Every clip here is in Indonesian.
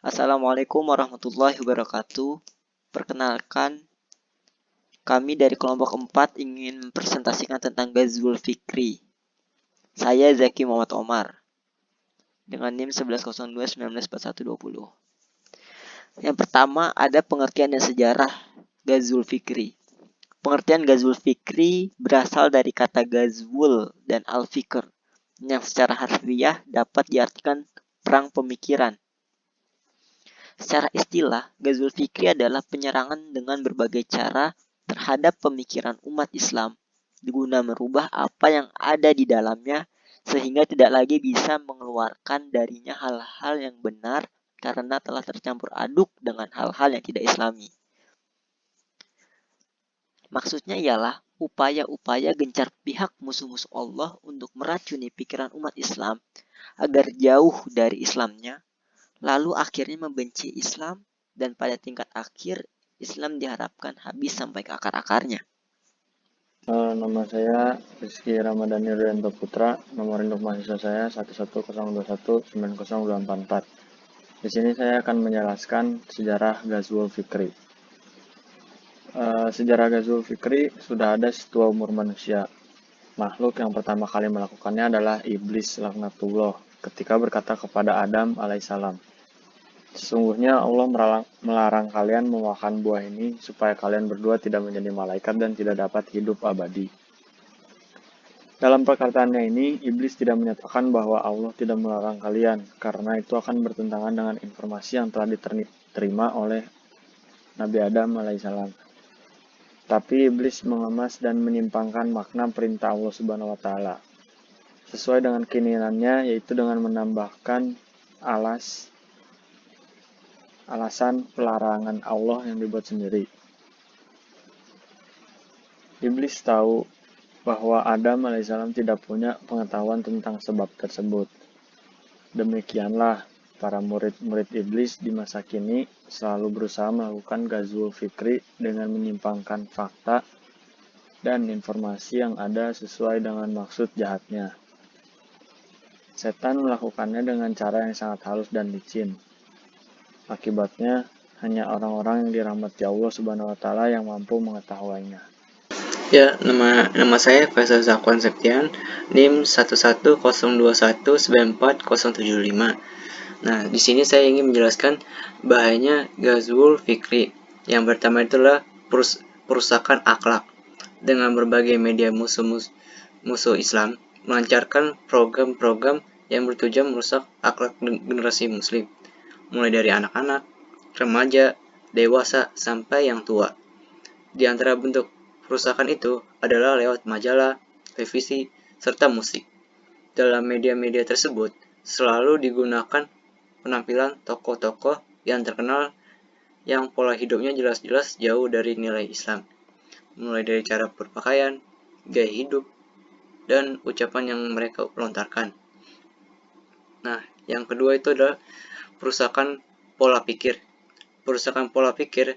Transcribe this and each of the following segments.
Assalamualaikum warahmatullahi wabarakatuh. Perkenalkan, kami dari kelompok 4 ingin mempresentasikan tentang Ghazwul Fikri. Saya Zaki Muhammad Omar dengan NIM 1102194120. Yang pertama ada pengertian dan sejarah Ghazwul Fikri. Pengertian Ghazwul Fikri berasal dari kata Ghazwul dan Al-Fikr yang secara harfiah dapat diartikan perang pemikiran. Secara istilah, Ghazwul Fikri adalah penyerangan dengan berbagai cara terhadap pemikiran umat Islam, guna merubah apa yang ada di dalamnya sehingga tidak lagi bisa mengeluarkan darinya hal-hal yang benar karena telah tercampur aduk dengan hal-hal yang tidak islami. Maksudnya ialah upaya-upaya gencar pihak musuh-musuh Allah untuk meracuni pikiran umat Islam agar jauh dari Islamnya, lalu akhirnya membenci Islam, dan pada tingkat akhir Islam diharapkan habis sampai ke akar-akarnya. Nama saya Rizky Ramadhani Rianto Putra, nomor induk mahasiswa saya 1101190244. Di sini saya akan menjelaskan sejarah Ghazwul Fikri. Sejarah Ghazwul Fikri sudah ada setua umur manusia. Makhluk yang pertama kali melakukannya adalah iblis laknatullah ketika berkata kepada Adam alaihissalam, "Sesungguhnya Allah melarang kalian memakan buah ini supaya kalian berdua tidak menjadi malaikat dan tidak dapat hidup abadi." Dalam perkataannya ini, iblis tidak menyatakan bahwa Allah tidak melarang kalian, karena itu akan bertentangan dengan informasi yang telah diterima oleh Nabi Adam alaihissalam. Tapi iblis mengemas dan menyimpangkan makna perintah Allah Subhanahu wa taala sesuai dengan keinginannya, yaitu dengan menambahkan alasan pelarangan Allah yang dibuat sendiri. Iblis tahu bahwa Adam alaihissalam tidak punya pengetahuan tentang sebab tersebut. Demikianlah, para murid-murid iblis di masa kini selalu berusaha melakukan Ghazwul Fikri dengan menyimpangkan fakta dan informasi yang ada sesuai dengan maksud jahatnya. Setan melakukannya dengan cara yang sangat halus dan licin. Akibatnya, hanya orang-orang yang dirahmati Allah Subhanahu wa taala yang mampu mengetahuinya. Ya, nama saya Faisal Zakwan Septian, NIM 1102194075. Nah, di sini saya ingin menjelaskan bahayanya Ghazwul Fikri. Yang pertama itulah perusakan akhlak dengan berbagai media musuh Islam melancarkan program-program yang bertujuan merusak akhlak generasi muslim, mulai dari anak-anak, remaja, dewasa, sampai yang tua. Di antara bentuk perusakan itu adalah lewat majalah, televisi, serta musik. Dalam media-media tersebut selalu digunakan penampilan tokoh-tokoh yang terkenal yang pola hidupnya jelas-jelas jauh dari nilai Islam, mulai dari cara berpakaian, gaya hidup, dan ucapan yang mereka lontarkan. Nah, yang kedua itu adalah perusakan pola pikir. Perusakan pola pikir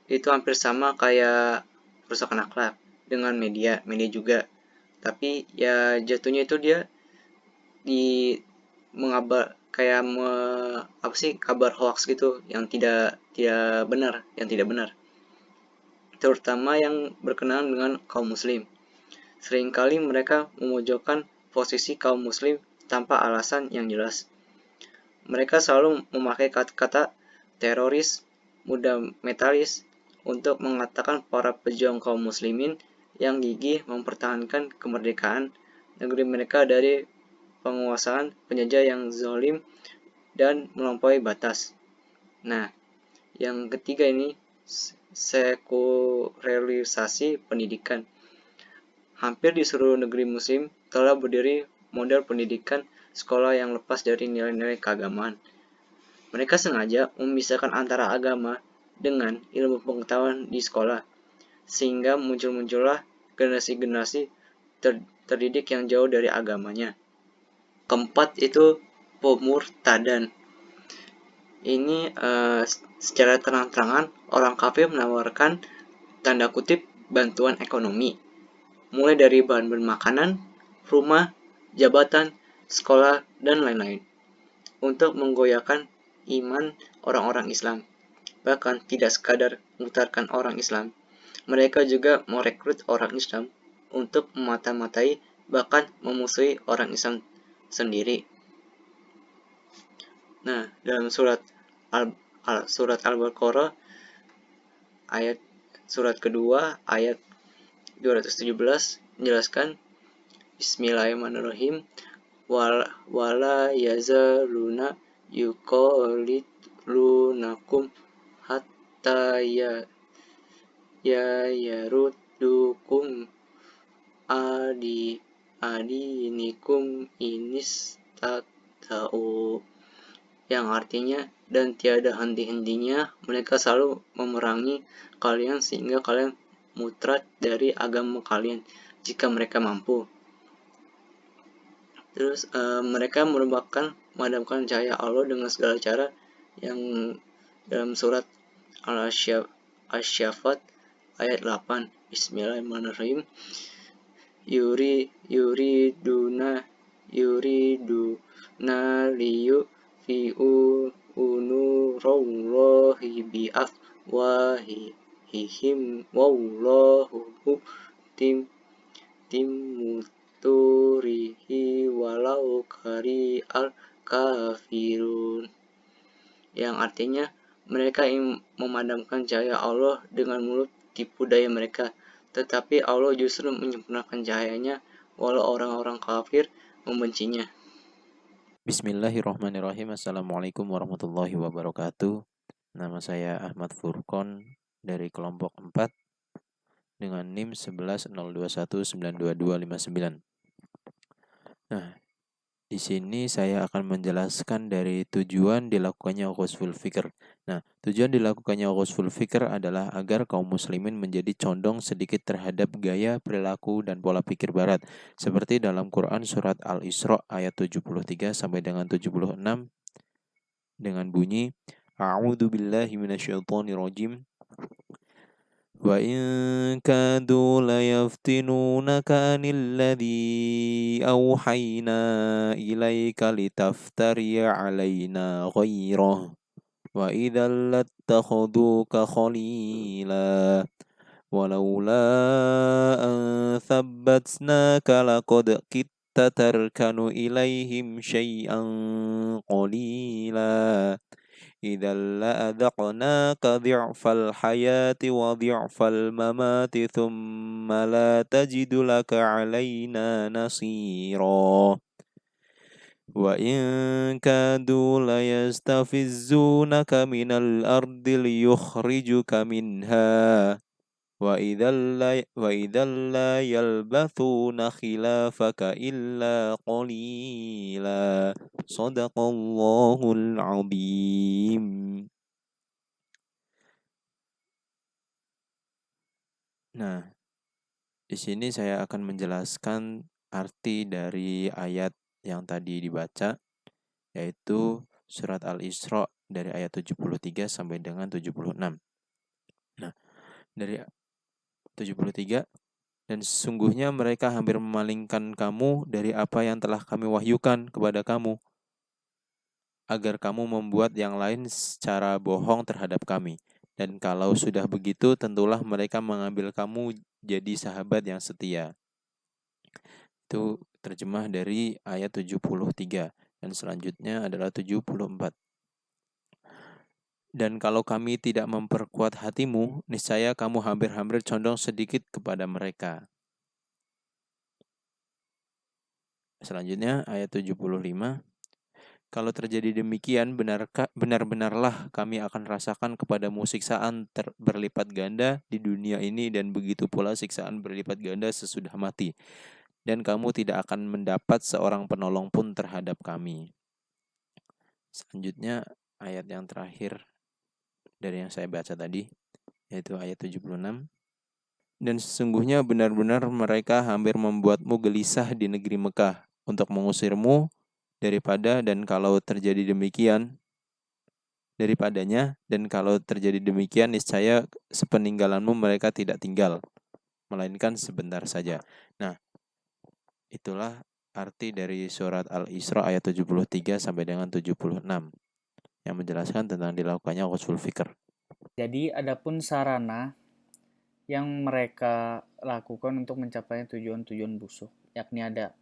itu hampir sama kayak perusakan akhlak dengan media juga. Tapi ya jatuhnya itu dia di mengabar kayak kabar hoax gitu yang tidak benar, terutama yang berkenaan dengan kaum muslim. Seringkali mereka memojokkan posisi kaum muslim tanpa alasan yang jelas. Mereka selalu memakai kata-kata teroris, metalis untuk mengatakan para pejuang kaum muslimin yang gigih mempertahankan kemerdekaan negeri mereka dari penguasaan penjajah yang zalim dan melampaui batas. Nah, yang ketiga ini sekularisasi pendidikan. Hampir di seluruh negeri muslim telah berdiri model pendidikan sekolah yang lepas dari nilai-nilai keagamaan. Mereka sengaja memisahkan antara agama dengan ilmu pengetahuan di sekolah, sehingga muncullah generasi-generasi terdidik yang jauh dari agamanya. Keempat itu pemurtadan. Ini secara terang-terangan orang kafir menawarkan tanda kutip bantuan ekonomi, mulai dari bahan makanan, rumah, jabatan, sekolah, dan lain-lain, untuk menggoyahkan iman orang-orang Islam. Bahkan tidak sekadar memutarkan orang Islam, mereka juga merekrut orang Islam untuk memata-matai bahkan memusuhi orang Islam sendiri. Nah, dalam surat Al-Baqarah ayat surat kedua ayat 217 menjelaskan Bismillahirrahmanirrahim wala yazaluna yuqalilunakum hatta yarudukum adinikum inistata'u, yang artinya, dan tiada henti-hentinya mereka selalu memerangi kalian sehingga kalian murtad dari agama kalian jika mereka mampu. Terus mereka merupakan memadamkan cahaya Allah dengan segala cara, yang dalam surat Al-Asyafat ayat 8. Bismillahirrahmanirrahim. Yuriduna liyu fi'u unurallahi bi'afwahihim wallahu timuturihi walau kari'al kafirun, yang artinya mereka ingin memadamkan cahaya Allah dengan mulut tipu daya mereka, tetapi Allah justru menyempurnakan cahayanya walau orang-orang kafir membencinya. Bismillahirrahmanirrahim. Assalamualaikum warahmatullahi wabarakatuh. Nama saya Ahmad Furqon dari kelompok 4 dengan NIM 1102192259. Nah, di sini saya akan menjelaskan dari tujuan dilakukannya ghusful fikr. Nah, tujuan dilakukannya ghusful fikr adalah agar kaum muslimin menjadi condong sedikit terhadap gaya, perilaku, dan pola pikir barat. Seperti dalam Quran surat Al-Isra ayat 73 sampai dengan 76 dengan bunyi A'udzu billahi minasyaitonir rajim. Wa in kadu la yaftinunaka 'anil ladzi awhayna ilaika litaftari 'alaina ghairah wa idzal lattakhuduka khalila walaula an thabbatnaka laqad kitta tarkanu ilaihim syai'an qalila idzal la'adaqnaka dhi'fal hayati wa dhi'fal mamati thumma la tajidu laka 'alaina nasira wa in kadu la yastafizzunaka minal ardi liyukhrijuka minha wa idzal la yalbathuna khilafaka illa qalila. Shadaqallahul azim. Nah, di sini saya akan menjelaskan arti dari ayat yang tadi dibaca, yaitu surat Al-Isra dari ayat 73 sampai dengan 76. Nah, dari 73, dan sesungguhnya mereka hampir memalingkan kamu dari apa yang telah kami wahyukan kepada kamu, agar kamu membuat yang lain secara bohong terhadap kami. Dan kalau sudah begitu, tentulah mereka mengambil kamu jadi sahabat yang setia. Itu terjemah dari ayat 73. Dan selanjutnya adalah 74. Dan kalau kami tidak memperkuat hatimu, niscaya kamu hampir-hampir condong sedikit kepada mereka. Selanjutnya ayat 75. Kalau terjadi demikian, benar-benarlah kami akan rasakan kepadamu siksaan berlipat ganda di dunia ini, dan begitu pula siksaan berlipat ganda sesudah mati. Dan kamu tidak akan mendapat seorang penolong pun terhadap kami. Selanjutnya ayat yang terakhir dari yang saya baca tadi, yaitu ayat 76. Dan sesungguhnya benar-benar mereka hampir membuatmu gelisah di negeri Mekah untuk mengusirmu daripadanya, dan kalau terjadi demikian niscaya sepeninggalanmu mereka tidak tinggal, melainkan sebentar saja. Nah, itulah arti dari surat Al-Isra ayat 73 sampai dengan 76. yang menjelaskan tentang dilakukannya ghazwul fikr. Jadi adapun sarana yang mereka lakukan untuk mencapai tujuan-tujuan busuk, yakni ada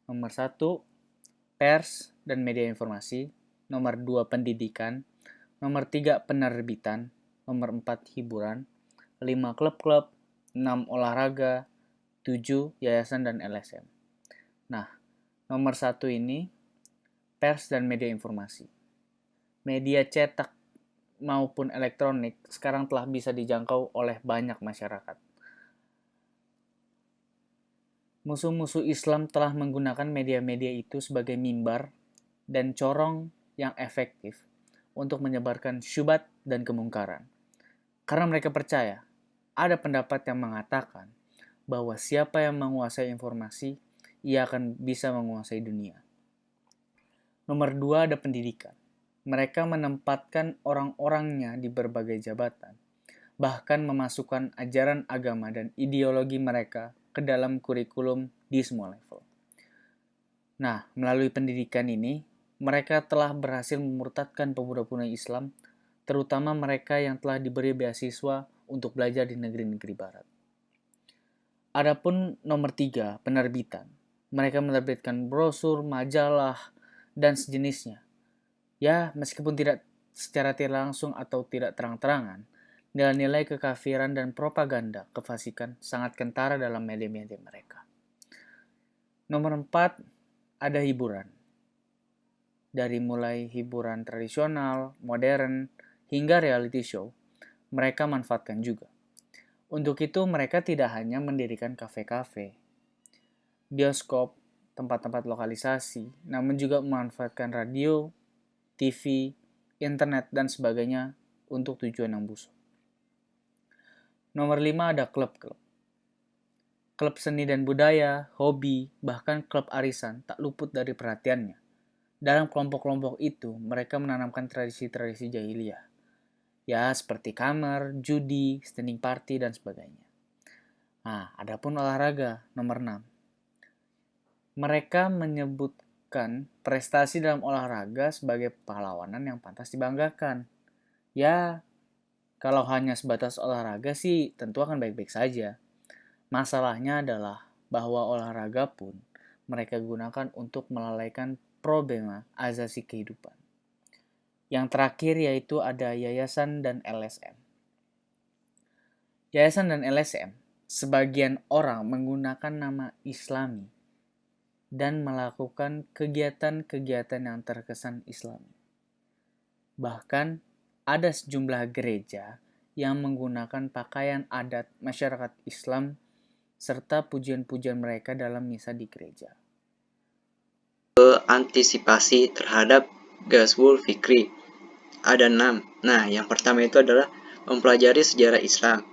nomor 1, pers dan media informasi, nomor 2, pendidikan, nomor 3, penerbitan, nomor 4, hiburan, 5, klub-klub, 6, olahraga, 7, yayasan dan LSM. Nah, nomor 1 ini pers dan media informasi. Media cetak maupun elektronik sekarang telah bisa dijangkau oleh banyak masyarakat. Musuh-musuh Islam telah menggunakan media-media itu sebagai mimbar dan corong yang efektif untuk menyebarkan syubhat dan kemungkaran. Karena mereka percaya, ada pendapat yang mengatakan bahwa siapa yang menguasai informasi, ia akan bisa menguasai dunia. Nomor 2 ada pendidikan. Mereka menempatkan orang-orangnya di berbagai jabatan, bahkan memasukkan ajaran agama dan ideologi mereka ke dalam kurikulum di semua level. Nah, melalui pendidikan ini, mereka telah berhasil memurtadkan pemuda-pemuda Islam, terutama mereka yang telah diberi beasiswa untuk belajar di negeri-negeri barat. Adapun nomor 3, penerbitan. Mereka menerbitkan brosur, majalah, dan sejenisnya. Ya, meskipun tidak secara tidak langsung atau tidak terang-terangan, nilai-nilai kekafiran dan propaganda kefasikan sangat kentara dalam media-media mereka. Nomor 4, ada hiburan. Dari mulai hiburan tradisional, modern, hingga reality show, mereka manfaatkan juga. Untuk itu mereka tidak hanya mendirikan kafe-kafe, bioskop, tempat-tempat lokalisasi, namun juga memanfaatkan radio, TV, internet, dan sebagainya untuk tujuan yang busuk. Nomor 5 ada klub-klub. Klub seni dan budaya, hobi, bahkan klub arisan tak luput dari perhatiannya. Dalam kelompok-kelompok itu, mereka menanamkan tradisi-tradisi jahiliyah. Ya, seperti kamar, judi, standing party, dan sebagainya. Nah, adapun olahraga, nomor 6. Mereka menyebutkan prestasi dalam olahraga sebagai pahlawanan yang pantas dibanggakan. Ya, kalau hanya sebatas olahraga sih tentu akan baik-baik saja. Masalahnya adalah bahwa olahraga pun mereka gunakan untuk melalaikan problema asasi kehidupan. Yang terakhir yaitu ada yayasan dan LSM. Yayasan dan LSM, sebagian orang menggunakan nama Islami dan melakukan kegiatan-kegiatan yang terkesan Islami. Bahkan ada sejumlah gereja yang menggunakan pakaian adat masyarakat Islam serta pujian-pujian mereka dalam misa di gereja. Antisipasi terhadap ghazwul fikri ada 6. Nah, yang pertama itu adalah mempelajari sejarah Islam.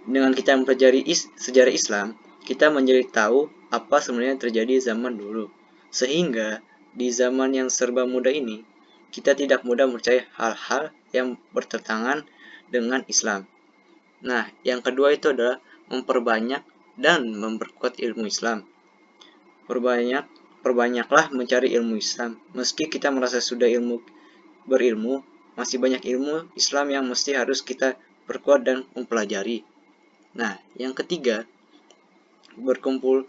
Dengan kita mempelajari sejarah Islam, kita menjadi tahu apa sebenarnya terjadi zaman dulu. Sehingga di zaman yang serba mudah ini, kita tidak mudah percaya hal-hal yang bertentangan dengan Islam. Nah, yang kedua itu adalah memperbanyak dan memperkuat ilmu Islam. Perbanyaklah mencari ilmu Islam. Meski kita merasa sudah berilmu, masih banyak ilmu Islam yang mesti harus kita perkuat dan mempelajari. Nah, yang ketiga, berkumpul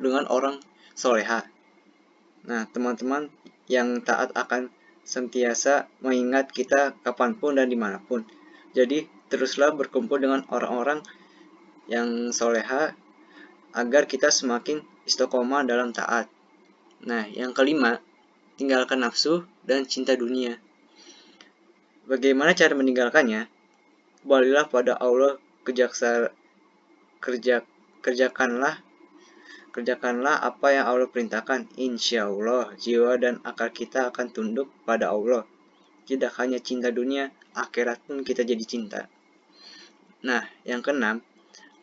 dengan orang soleha. Nah, teman-teman yang taat akan sentiasa mengingat kita kapanpun dan dimanapun. Jadi, teruslah berkumpul dengan orang-orang yang soleha agar kita semakin istiqomah dalam taat. Nah, yang kelima, tinggalkan nafsu dan cinta dunia. Bagaimana cara meninggalkannya? Kembalilah pada Allah, kerjakanlah apa yang Allah perintahkan. Insya Allah, jiwa dan akal kita akan tunduk pada Allah. Tidak hanya cinta dunia, akhirat pun kita jadi cinta. Nah, yang keenam,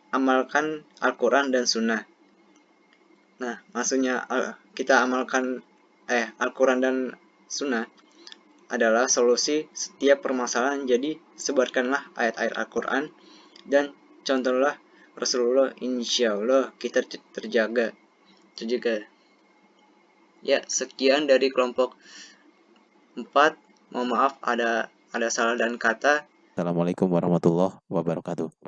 amalkan Al-Quran dan Sunnah. Nah, maksudnya kita amalkan Al-Quran dan Sunnah adalah solusi setiap permasalahan. Jadi, sebarkanlah ayat-ayat Al-Quran dan contohlah Rasulullah, insya Allah kita terjaga. Ya, sekian dari kelompok 4 Mohon maaf ada salah dan kata. Assalamualaikum warahmatullahi wabarakatuh.